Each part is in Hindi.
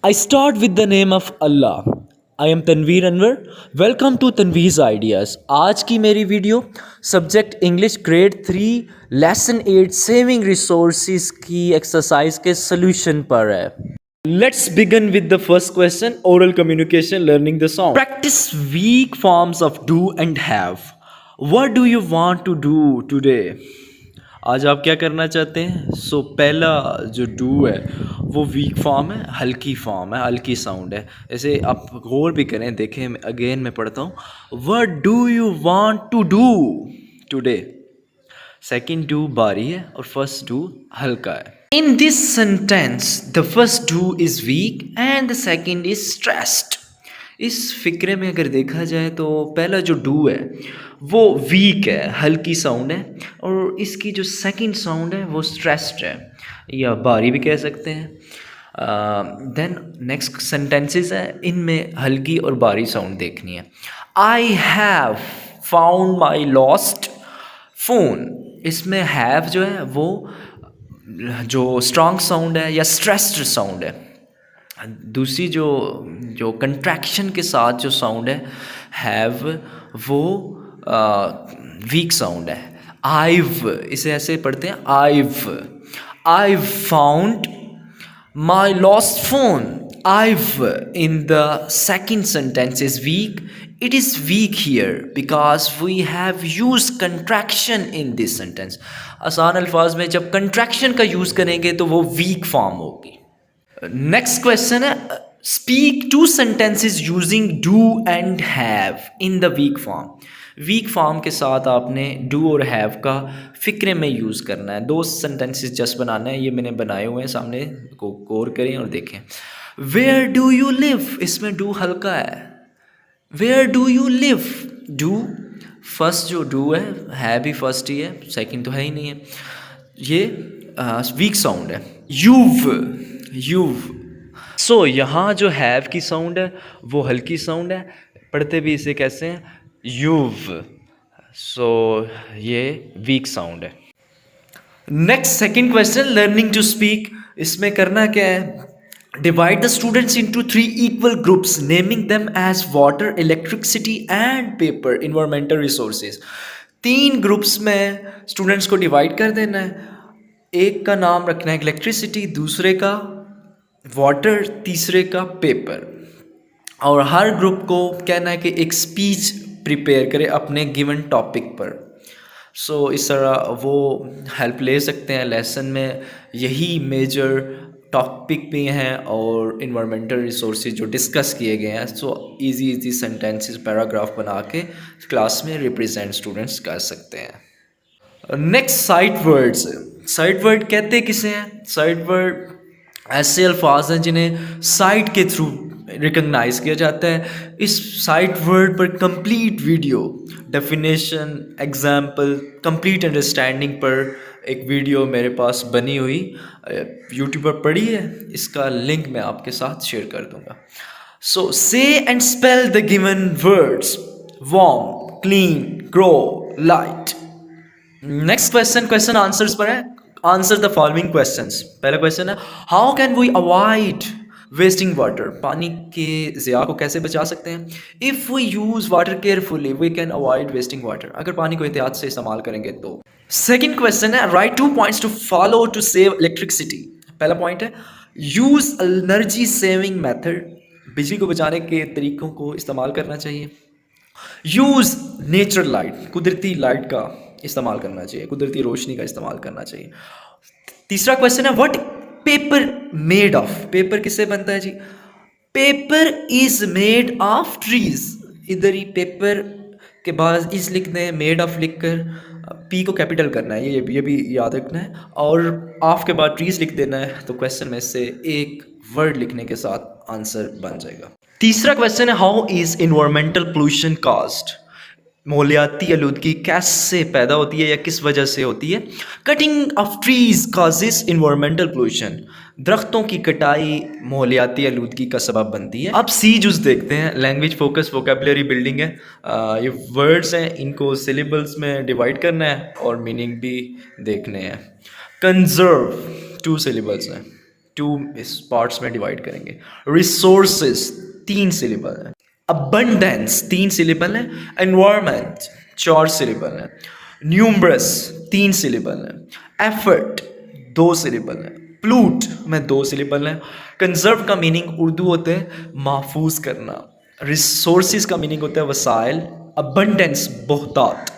I start with the name of Allah. I am Tanveer Anwar. Welcome to Tanveez ideas. आज की मेरी video subject English grade 3 lesson 8 saving resources की एक्सरसाइज के सॉल्यूशन पर है. Let's begin with the first question, oral communication, learning the sound. Practice weak forms of do and have. What do you want to do today? आज आप क्या करना चाहते हैं? पहला जो डू है वो वीक फॉर्म है, हल्की फॉर्म है, हल्की साउंड है. ऐसे आप गौर भी करें, देखें. अगेन मैं पढ़ता हूँ. What do you want to do today. Second do भारी है और फर्स्ट डू हल्का है. In this sentence the first do is weak and the second is stressed. इस फिक्रे में अगर देखा जाए तो पहला जो डू है वो वीक है, हल्की साउंड है, और इसकी जो सेकंड साउंड है वो स्ट्रेस्ड है या भारी भी कह सकते हैं. देन नेक्स्ट सेंटेंसेस है, इनमें हल्की और भारी साउंड देखनी है. I have found my lost phone. इसमें हैव जो है वो जो स्ट्रॉन्ग साउंड है या स्ट्रेस्ड साउंड है. दूसरी जो जो कंट्रैक्शन के साथ जो साउंड है हैव, वो वीक साउंड है. आइव, इसे ऐसे पढ़ते हैं I found my lost phone. I've in the second sentence is weak. It is weak here because we have use contraction in this sentence. आसान अल्फाज में जब कंट्रैक्शन का यूज़ करेंगे तो वो वीक फॉर्म होगी. नेक्स्ट क्वेश्चन है, speak two sentences using do and have in the weak form. Weak form के साथ आपने डू और हैव का फिक्रे में यूज़ करना है. दो सेंटेंसेस जस्ट बनाना है. ये मैंने बनाए हुए हैं, सामने को गौर करें और देखें. वेयर डू यू लिव, इसमें डू हल्का है. Where do you live, do first जो डू है भी फर्स्ट ही है, सेकंड तो है ही नहीं है. ये वीक साउंड है. यूव. सो यहाँ जो हैव की साउंड है वो हल्की साउंड है. पढ़ते भी इसे कैसे हैं, यूव. सो ये वीक साउंड है. Next second question, learning to speak. इसमें करना क्या है, divide the students into 3 equal groups naming them as water, electricity and paper, environmental resources. 3 groups में स्टूडेंट्स को डिवाइड कर देना है. एक का नाम रखना है इलेक्ट्रिसिटी, दूसरे का वाटर, तीसरे का पेपर. और हर ग्रुप को कहना है कि एक स्पीच प्रिपेयर करे अपने गिवन टॉपिक पर. इस तरह वो हेल्प ले सकते हैं लेसन में. यही मेजर टॉपिक भी हैं और इन्वायरमेंटल रिसोर्सेज जो डिस्कस किए गए हैं. इजी सेंटेंसेस पैराग्राफ बना के क्लास में रिप्रेजेंट स्टूडेंट्स कर सकते हैं. Next sight words. Site word कहते किसे हैं? साइट वर्ड ऐसे अल्फाज हैं जिन्हें साइट के थ्रू रिकग्नाइज किया जाता है. इस साइट वर्ड पर complete video, definition, example, complete understanding पर एक वीडियो मेरे पास बनी हुई यूट्यूब पर पड़ी है. इसका लिंक मैं आपके साथ शेयर कर दूंगा. Say and spell the given words. Warm, clean, grow, light. Next question answers पर है. Answer the following questions. पहला क्वेश्चन है, how can we avoid wasting water. पानी के ज़िया को कैसे बचा सकते हैं. If we use water carefully we can avoid wasting water. अगर पानी को एहतियात से इस्तेमाल करेंगे तो. सेकेंड क्वेश्चन है, write 2 points to follow to save electricity. पहला पॉइंट है, यूज़ एनर्जी सेविंग मेथड. बिजली को बचाने के तरीकों को इस्तेमाल करना चाहिए. यूज़ नेचुरल लाइट, कुदरती लाइट का इस्तेमाल करना चाहिए, कुदरती रोशनी का इस्तेमाल करना चाहिए. तीसरा क्वेश्चन है, what paper made of. Paper किससे बनता है जी? Paper is made of trees. इधर ही पेपर के बाद इज लिख दें, मेड ऑफ लिख कर पी को कैपिटल करना है, ये भी याद रखना है. और ऑफ के बाद ट्रीज लिख देना है. तो क्वेश्चन में से एक वर्ड लिखने के साथ आंसर बन जाएगा. तीसरा क्वेश्चन है, how is environmental pollution caused. माहौलियाती आलूदगी कैसे पैदा होती है या किस वजह से होती है. Cutting of trees causes environmental pollution. दरख्तों की कटाई माहौलियाती आलूदगी का सबब बनती है. अब सी जूस देखते हैं. लैंग्वेज फोकस वोकेबलरी बिल्डिंग है. ये वर्ड्स हैं, इनको सिलेबल्स में डिवाइड करना है और मीनिंग भी देखने हैं. कंजर्व 2 सिलेबल्स हैं. टू इस पार्ट्स में डिवाइड करेंगे। रिसोर्सेज 3 सिलेबल है, अबंडेंस 3 सिलेबल है, एनवायरमेंट 4 सिलेबल है, न्यूमरस 3 सिलेबल है, एफर्ट 2 सिलेबल है, प्लूट में 2 सिलेबल है। कंजर्व का मीनिंग उर्दू होते हैं महफूज करना, रिसोर्सेज का मीनिंग होता है वसाइल, अबंडेंस बहुतात,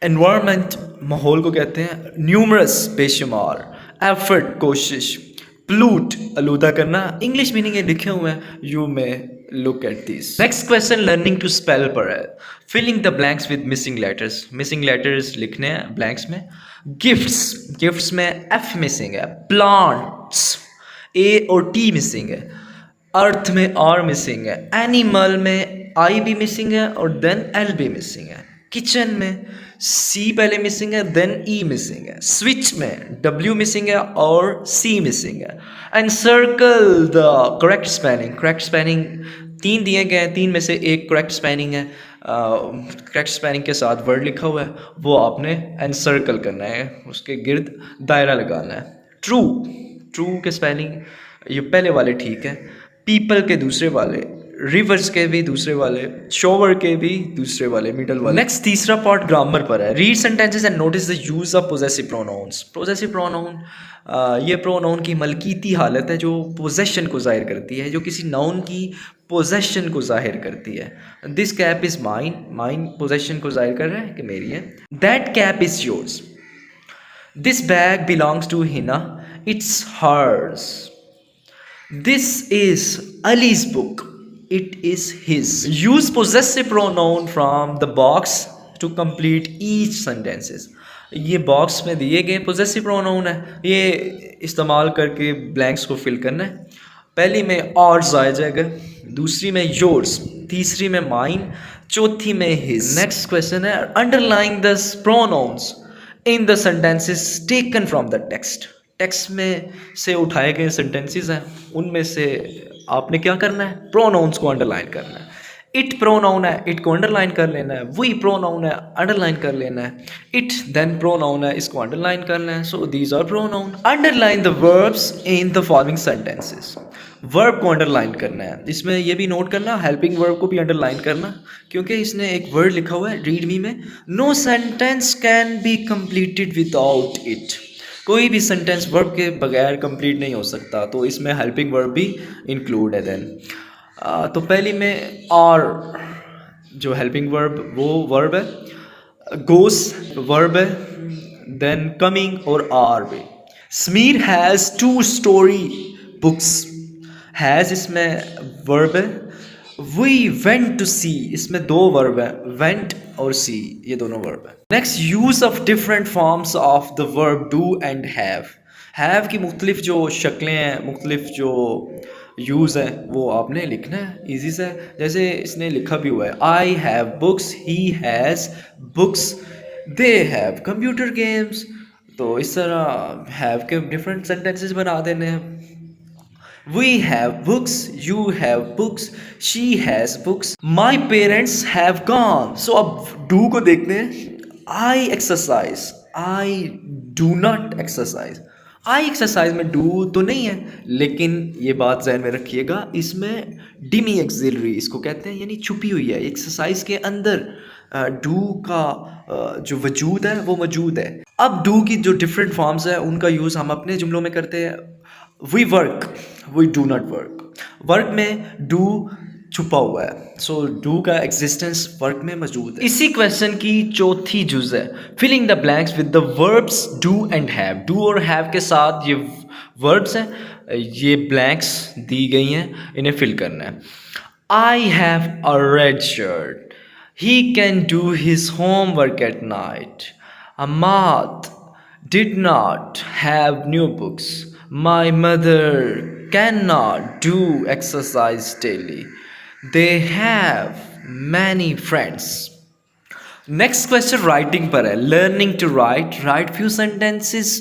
एनवायरनमेंट माहौल को कहते हैं, न्यूमरस बेशुमार, एफर्ट कोशिश, प्लूट आलूदा करना। इंग्लिश मीनिंग ये लिखे हुए हैं, you may look at this. Next question learning to spell पर है। Filling the blanks with missing letters, missing letters लिखने हैं ब्लैंक्स में। गिफ्ट्स, गिफ्ट्स में एफ मिसिंग है। प्लांट्स ए और टी मिसिंग है। अर्थ में आर मिसिंग है। एनिमल में आई भी मिसिंग है और देन एल भी मिसिंग है। किचन में सी पहले मिसिंग है देन ई मिसिंग है। स्विच में डब्ल्यू मिसिंग है और सी मिसिंग है। And circle the correct spelling, correct spelling 3 दिए गए हैं, 3 में से एक करेक्ट स्पेलिंग है। करेक्ट स्पेलिंग के साथ वर्ड लिखा हुआ है, वो आपने एनसर्कल करना है, उसके गिर्द दायरा लगाना है। ट्रू, ट्रू के स्पेलिंग ये पहले वाले ठीक है, पीपल के दूसरे वाले, रिवर्स के भी दूसरे वाले, शोवर के भी दूसरे वाले, मिडल वाले। नेक्स्ट तीसरा पार्ट ग्रामर पर है। Read sentences and notice the use of possessive pronouns. Possessive pronoun ये प्रोनाउन की मलकीती हालत है जो पोजेशन को जाहिर करती है, जो किसी नाउन की पोजेशन को जाहिर करती है। This cap is mine, mine possession को जाहिर कर रहा है कि मेरी है। That cap is yours. This bag belongs to Hina, it's hers. This is Ali's book. It is his. Use possessive pronoun from the box to complete each sentences. ये बॉक्स में दिए गए पोजेसिव प्रोनाउन है, ये इस्तेमाल करके ब्लैंक्स को फिल करना है। पहली में आर्स आ जाएगा, दूसरी में योर्स, तीसरी में माइन, चौथी में हिज। नेक्स्ट क्वेश्चन है underline the pronounce in the sentences taken from the text. Text में से उठाए गए सेंटेंसेस हैं, उनमें से आपने क्या करना है, प्रोनाउंस को अंडरलाइन करना है। इट प्रोनाउन है, इट को अंडरलाइन कर लेना है। वी प्रोनाउन है, अंडरलाइन कर लेना है। इट देन प्रोनाउन है, इसको अंडरलाइन करना है। So these are pronoun. Underline the verbs in the following sentences. Verb को अंडरलाइन करना है, इसमें ये भी नोट करना हेल्पिंग वर्ब को भी अंडरलाइन करना, क्योंकि इसने एक वर्ड लिखा हुआ है रीड मी में, no sentence can be completed without it. कोई भी सेंटेंस वर्ब के बगैर कंप्लीट नहीं हो सकता, तो इसमें हेल्पिंग वर्ब भी इंक्लूड है। देन तो पहली में आर जो हेल्पिंग वर्ब वो वर्ब है, गोस वर्ब है, देन कमिंग और आर भी। Sameer has 2 story books. Has इसमें वर्ब है। वी वेंट टू सी इसमें 2 वर्ब है, वेंट और सी ये दोनों वर्ब है। Next use of different forms of the verb do and have. Have की मुख्तलिफ जो शक्लें हैं, मुख्तलिफ जो यूज़ है वो आपने लिखना है ईजी से। जैसे इसने लिखा भी हुआ है, I have books, he has books, they have computer games. तो इस तरह हैव के डिफरेंट सेंटेंसेस बना देने हैं। We have books, you have books, she has books, my parents have gone. So अब do को देखते हैं। I exercise, I do not exercise. I exercise में do तो नहीं है, लेकिन ये बात ज़हन में रखिएगा, इसमें डिमी एक्सिलरी इसको कहते हैं, यानी छुपी हुई है। एक्सरसाइज के अंदर डू का जो वजूद है वो मौजूद है। अब डू की जो डिफरेंट फॉर्म्स है उनका यूज़ हम अपने जुमलों में करते हैं। We work, we do not work. Work में डू छुपा हुआ है, सो डू का एग्जिस्टेंस वर्क में मौजूद है। इसी क्वेश्चन की चौथी जुज है filling the blanks with the verbs do and have. Do और हैव के साथ ये वर्ब्स हैं, ये ब्लैंक्स दी गई हैं, इन्हें फिल करना है। I have a red shirt, he can do his homework at night. Ahmad did not have new books. My mother cannot do exercise daily. They have many friends. Next question writing पर है। Learning to write. Write few sentences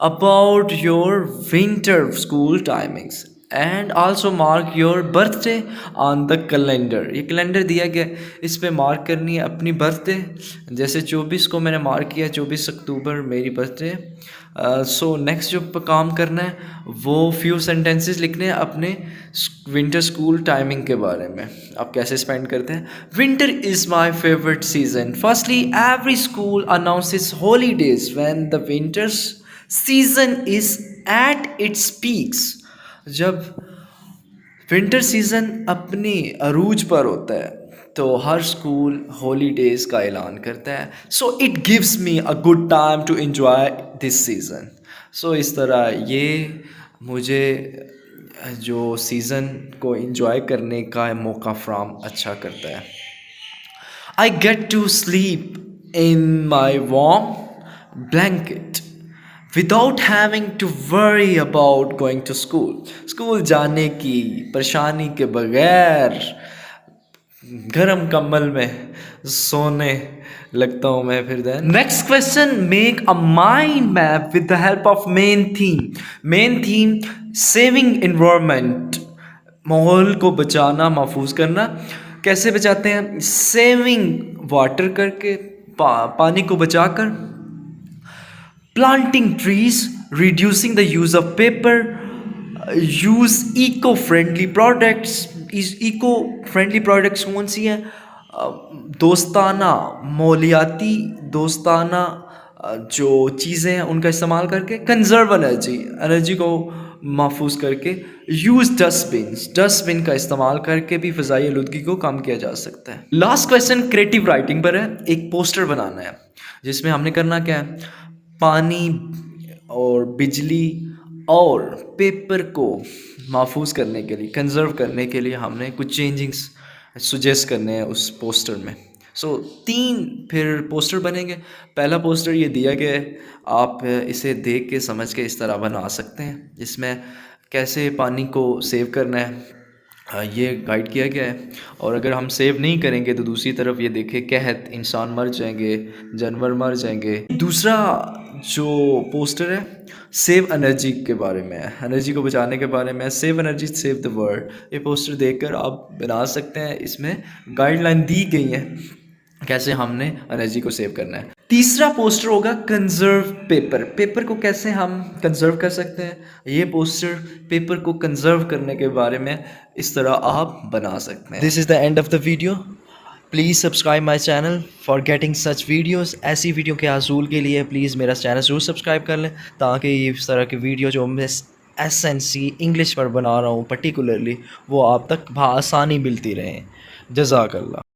about your winter school timings. And also mark your birthday on the calendar. ये कैलेंडर दिया गया है, इस पे मार्क करनी है अपनी बर्थडे। जैसे 24 को मैंने मार्क किया, 24 अक्टूबर मेरी बर्थडे। सो नेक्स्ट जो काम करना है वो फ्यू सेंटेंसेस लिखने हैं अपने विंटर स्कूल टाइमिंग के बारे में, आप कैसे स्पेंड करते हैं। Winter is my favourite season. Firstly every school announces holidays when the winters season is at its peaks. जब विंटर सीज़न अपनी अरूज पर होता है तो हर स्कूल हॉलीडेज़ का ऐलान करता है। So it gives me a good time to enjoy this season. So इस तरह ये मुझे जो सीज़न को एंजॉय करने का मौका फ्राहम अच्छा करता है। I get to sleep in my warm blanket without having to worry about going to school. School जाने की परेशानी के बगैर गरम कंबल में सोने लगता हूँ मैं फिर। Then next question, make a mind map with the help of main theme. Main theme saving environment, माहौल को बचाना, महफूज करना। कैसे बचाते हैं? सेविंग वाटर करके, पानी को बचाकर। Planting trees, reducing the use of paper, use eco-friendly products. eco-friendly products कौन सी हैं? दोस्ताना, मौलियाती दोस्ताना जो चीज़ें हैं उनका इस्तेमाल करके। कंजर्व एनर्जी, एनर्जी को महफूज करके। यूज़ डस्टबिन का इस्तेमाल करके भी फ़ज़ाई आलूदगी को कम किया जा सकता है। लास्ट क्वेश्चन क्रिएटिव राइटिंग पर है। एक पोस्टर बनाना है जिसमें हमने करना क्या है, पानी और बिजली और पेपर को महफूज करने के लिए, कंजर्व करने के लिए हमने कुछ चेंजिंग्स सुजेस्ट करने हैं उस पोस्टर में। सो 3 फिर पोस्टर बनेंगे। पहला पोस्टर ये दिया गया है, आप इसे देख के समझ के इस तरह बना सकते हैं, जिसमें कैसे पानी को सेव करना है ये गाइड किया गया है। और अगर हम सेव नहीं करेंगे तो दूसरी तरफ ये देखें कहत इंसान मर जाएंगे, जानवर मर जाएंगे। दूसरा जो पोस्टर है सेव एनर्जी के बारे में है, एनर्जी को बचाने के बारे में। Save energy save the world. ये पोस्टर देखकर आप बना सकते हैं, इसमें गाइडलाइन दी गई है कैसे हमने एनर्जी को सेव करना है। तीसरा पोस्टर होगा कंजर्व पेपर। पेपर को कैसे हम कंजर्व कर सकते हैं, ये पोस्टर पेपर को कंजर्व करने के बारे में इस तरह आप बना सकते हैं। This is the end of the video. Please subscribe my channel for getting such videos. ऐसी वीडियो के हासूल के लिए प्लीज़ मेरा चैनल ज़रूर सब्सक्राइब कर लें, ताकि इस तरह की वीडियो जो मैं SNC इंग्लिश पर बना रहा हूँ पर्टिकुलरली, वो आप तक आसानी मिलती रहें। जज़ाकल्लाह।